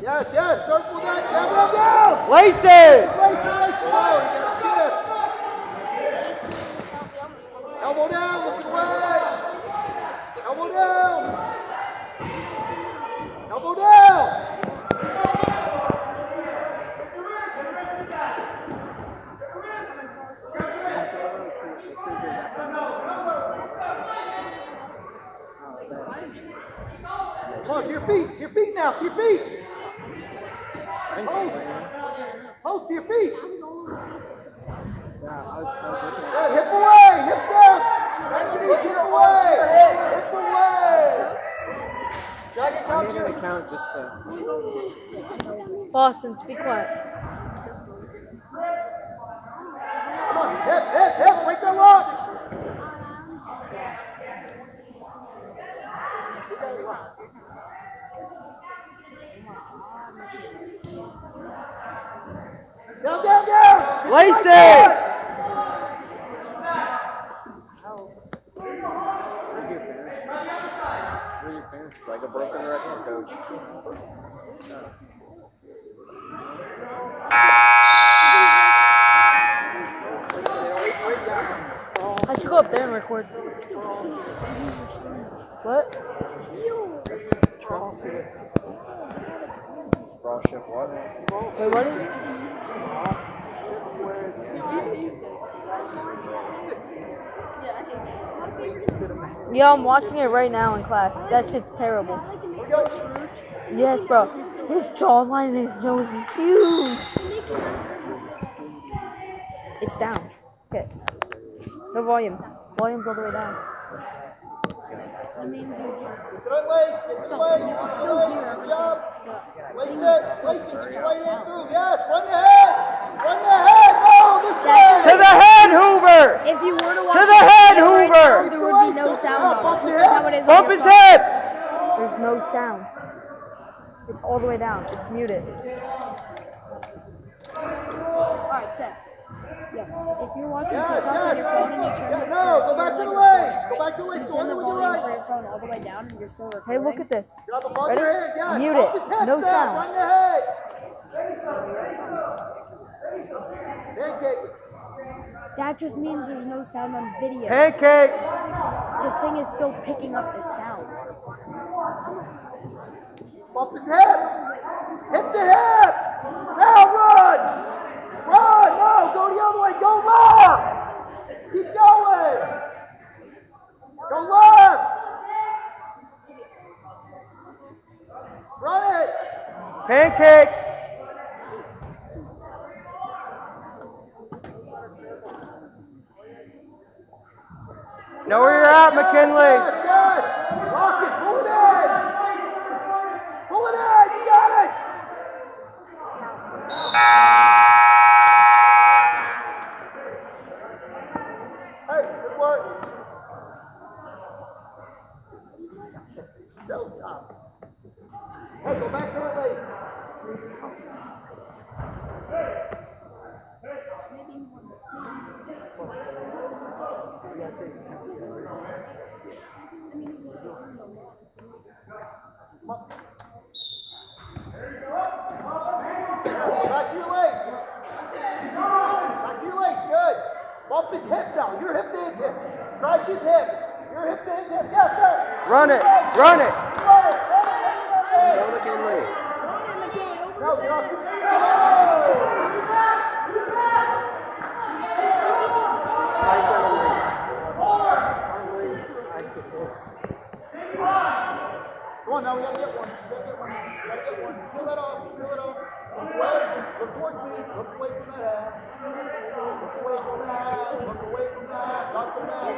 Yes, circle that, down! Laces! Elbow down, look away! Elbow down! Elbow down! Come on, to your feet now, to your feet! Post to your feet! Good, hip away, hip down! Hip away! Hip away! Drag it down to your count just Boston, be quiet. Come on, hip, break that lock! Down! Laces! It's like a broken record, coach. I should go up there and record. What? Raw shift what? Wait, what is it? Yeah, I'm watching it right now in class. That shit's terrible. Yes, bro. His jawline and his nose is huge. It's down. Okay. No volume. Volume's all the way down. Get the lace, good job. Lace it, get straight in through. Yes, run the head, no, this way. To the head, Hoover! If you were to watch To the head, Hoover! there would be no sound on it. Just like how it is Bump on his your phone. hips! There's no sound. It's all the way down. It's muted. Alright, set. Yeah. If you're watching TikTok on your phone and you turn go back to the lace. Go back to the lace. you Go turn the under with your volume right. for your phone all the way down and you're still recording. Hey, look at this. Grab above Ready? your head. Yes. Mute Bump it. his hips No down. sound. Run the head. Pancake. That just means there's no sound on video. Pancake! The thing is still picking up the sound. Bump his hips. Hip to hip. Now run. No, go the other way. Go left. Keep going. Go left. Run it. Pancake! Know where you're at, McKinley. Yes. Lock it. Pull it in. Pull it in. You got it. Hey, good work. Still tough. Hey, go back to the lace. Back to your lace. Back to your lace. Good. Bump his hip down. Your hip to his hip. Drive his hip. Your hip to his hip. Yes, good. Run it! Run it. Go McKinley. No, get off your Come on, now we gotta get one. Fill that off. Look away. Look towards me. Look away from that hat. Look away from that. Look away from that. Not from that.